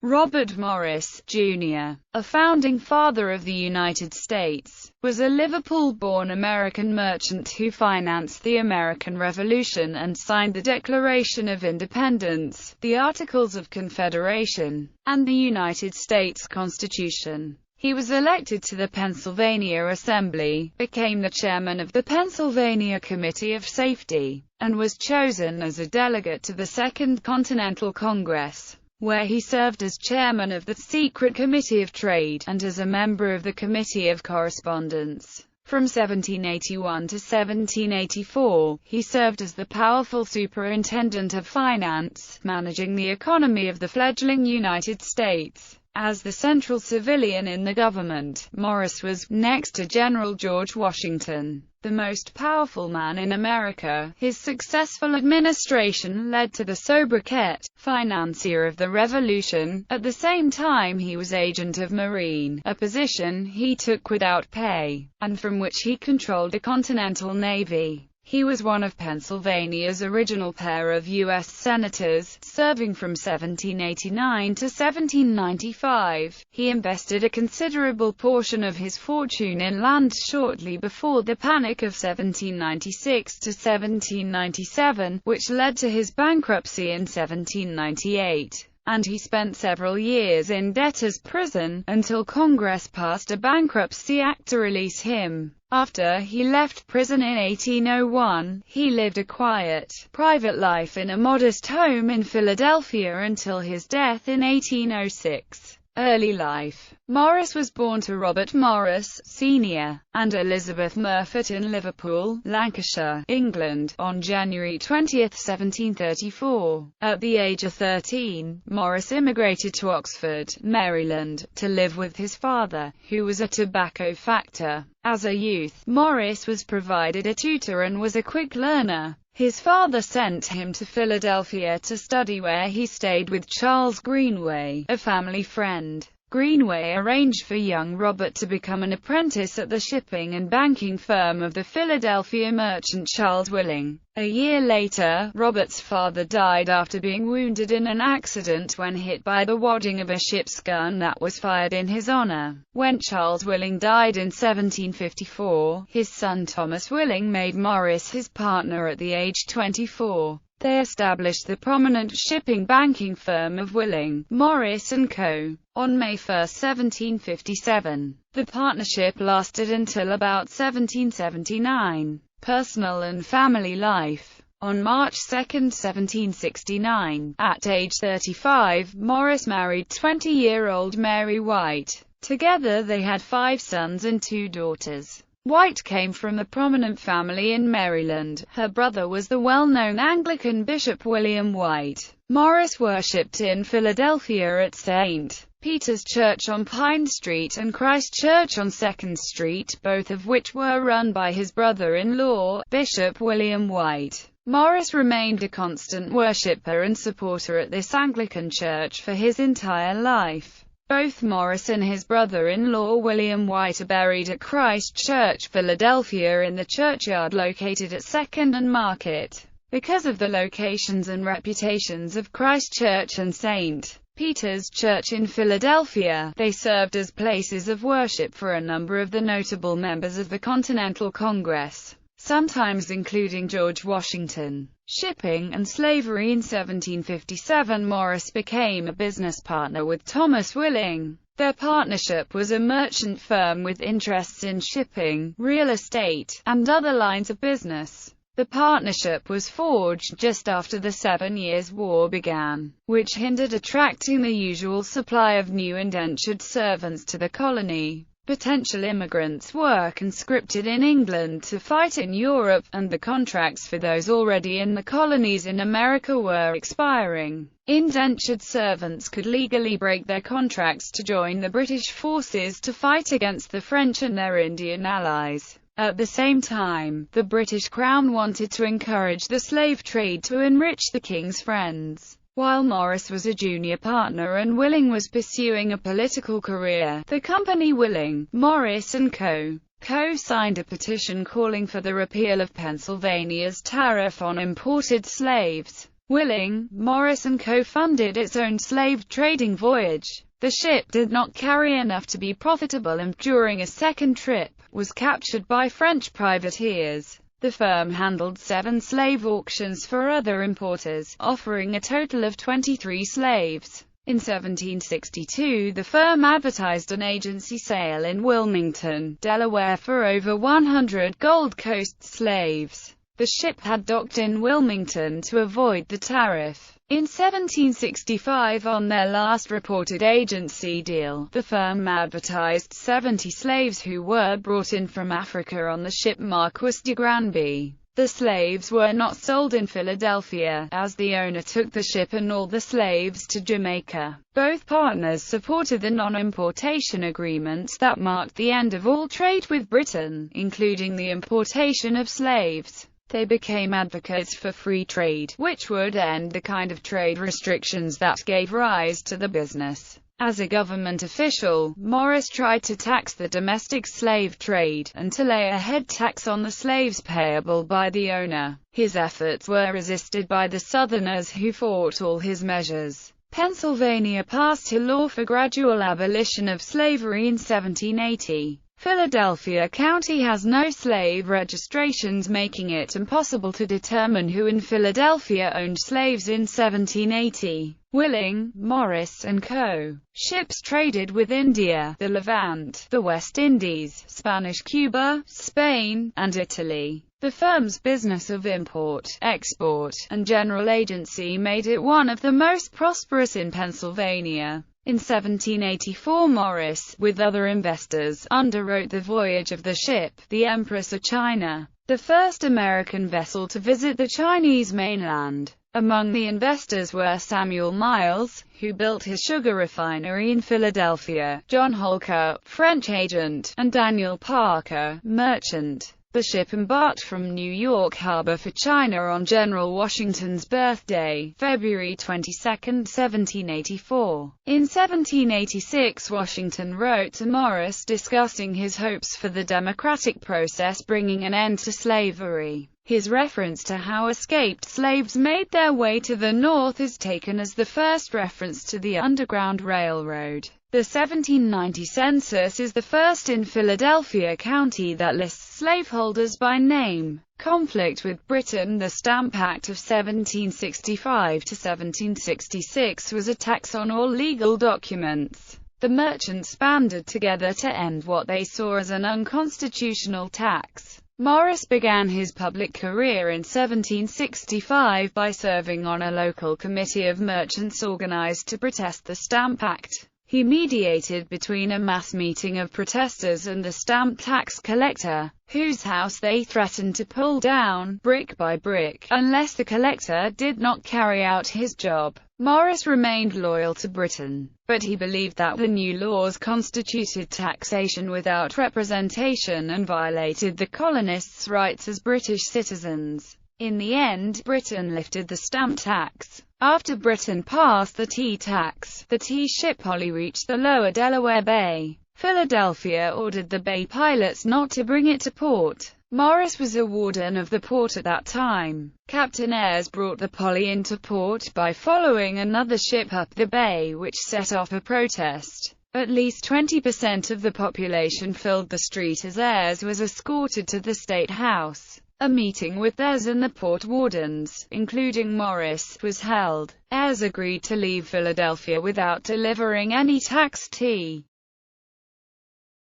Robert Morris, Jr., a founding father of the United States, was a Liverpool-born American merchant who financed the American Revolution and signed the Declaration of Independence, the Articles of Confederation, and the United States Constitution. He was elected to the Pennsylvania Assembly, became the chairman of the Pennsylvania Committee of Safety, and was chosen as a delegate to the Second Continental Congress, where he served as chairman of the Secret Committee of Trade, and as a member of the Committee of Correspondence. From 1781 to 1784, he served as the powerful superintendent of finance, managing the economy of the fledgling United States. As the central civilian in the government, Morris was, next to General George Washington, the most powerful man in America. His successful administration led to the sobriquet, financier of the Revolution. At the same time he was agent of marine, a position he took without pay, and from which he controlled the Continental Navy. He was one of Pennsylvania's original pair of U.S. senators, serving from 1789 to 1795. He invested a considerable portion of his fortune in land shortly before the Panic of 1796 to 1797, which led to his bankruptcy in 1798. And he spent several years in debtor's prison, until Congress passed a bankruptcy act to release him. After he left prison in 1801, he lived a quiet, private life in a modest home in Philadelphia until his death in 1806. Early life. Morris was born to Robert Morris, Sr., and Elizabeth Murfitt in Liverpool, Lancashire, England, on January 20, 1734. At the age of 13, Morris immigrated to Oxford, Maryland, to live with his father, who was a tobacco factor. As a youth, Morris was provided a tutor and was a quick learner. His father sent him to Philadelphia to study, where he stayed with Charles Greenway, a family friend. Greenway arranged for young Robert to become an apprentice at the shipping and banking firm of the Philadelphia merchant Charles Willing. A year later, Robert's father died after being wounded in an accident when hit by the wadding of a ship's gun that was fired in his honor. When Charles Willing died in 1754, his son Thomas Willing made Morris his partner at the age 24. They established the prominent shipping banking firm of Willing, Morris & Co. on May 1, 1757. The partnership lasted until about 1779. Personal and family life. On March 2, 1769, at age 35, Morris married 20-year-old Mary White. Together they had 5 sons and 2 daughters. White came from a prominent family in Maryland. Her brother was the well-known Anglican Bishop William White. Morris worshipped in Philadelphia at St. Peter's Church on Pine Street and Christ Church on 2nd Street, both of which were run by his brother-in-law, Bishop William White. Morris remained a constant worshipper and supporter at this Anglican church for his entire life. Both Morris and his brother-in-law William White are buried at Christ Church, Philadelphia, in the churchyard located at 2nd and Market. Because of the locations and reputations of Christ Church and St. Peter's Church in Philadelphia, they served as places of worship for a number of the notable members of the Continental Congress, sometimes including George Washington. Shipping and slavery. In 1757, Morris became a business partner with Thomas Willing. Their partnership was a merchant firm with interests in shipping, real estate, and other lines of business. The partnership was forged just after the 7 Years' War began, which hindered attracting the usual supply of new indentured servants to the colony. Potential immigrants were conscripted in England to fight in Europe, and the contracts for those already in the colonies in America were expiring. Indentured servants could legally break their contracts to join the British forces to fight against the French and their Indian allies. At the same time, the British Crown wanted to encourage the slave trade to enrich the king's friends. While Morris was a junior partner and Willing was pursuing a political career, the company Willing, Morris & Co. co-signed a petition calling for the repeal of Pennsylvania's tariff on imported slaves. willing, Morris & Co. funded its own slave trading voyage. The ship did not carry enough to be profitable and, during a second trip, was captured by French privateers. The firm handled 7 slave auctions for other importers, offering a total of 23 slaves. In 1762, the firm advertised an agency sale in Wilmington, Delaware for over 100 Gold Coast slaves. The ship had docked in Wilmington to avoid the tariff. In 1765, on their last reported agency deal, the firm advertised 70 slaves who were brought in from Africa on the ship Marquis de Granby. The slaves were not sold in Philadelphia, as the owner took the ship and all the slaves to Jamaica. Both partners supported the non-importation agreement that marked the end of all trade with Britain, including the importation of slaves. They became advocates for free trade, which would end the kind of trade restrictions that gave rise to the business. As a government official, Morris tried to tax the domestic slave trade, and to lay a head tax on the slaves payable by the owner. His efforts were resisted by the Southerners, who fought all his measures. Pennsylvania passed a law for gradual abolition of slavery in 1780. Philadelphia County has no slave registrations, making it impossible to determine who in Philadelphia owned slaves in 1780. Willing, Morris & Co. Ships traded with India, the Levant, the West Indies, Spanish Cuba, Spain, and Italy. The firm's business of import, export, and general agency made it one of the most prosperous in Pennsylvania. In 1784, Morris, with other investors, underwrote the voyage of the ship, the Empress of China, the first American vessel to visit the Chinese mainland. Among the investors were Samuel Miles, who built his sugar refinery in Philadelphia, John Holker, French agent, and Daniel Parker, merchant. The ship embarked from New York Harbor for China on General Washington's birthday, February 22, 1784. In 1786, Washington wrote to Morris discussing his hopes for the democratic process bringing an end to slavery. His reference to how escaped slaves made their way to the North is taken as the first reference to the Underground Railroad. The 1790 census is the first in Philadelphia County that lists slaveholders by name. Conflict with Britain. The Stamp Act of 1765 to 1766 was a tax on all legal documents. The merchants banded together to end what they saw as an unconstitutional tax. Morris began his public career in 1765 by serving on a local committee of merchants organized to protest the Stamp Act. He mediated between a mass meeting of protesters and the stamp tax collector, whose house they threatened to pull down, brick by brick, unless the collector did not carry out his job. Morris remained loyal to Britain, but he believed that the new laws constituted taxation without representation and violated the colonists' rights as British citizens. In the end, Britain lifted the stamp tax. After Britain passed the tea tax, the tea ship Polly reached the lower Delaware Bay. Philadelphia ordered the bay pilots not to bring it to port. Morris was a warden of the port at that time. Captain Ayres brought the Polly into port by following another ship up the bay, which set off a protest. At least 20% of the population filled the street as Ayres was escorted to the State House. A meeting with Ayres and the port wardens, including Morris, was held. Ayres agreed to leave Philadelphia without delivering any taxed tea.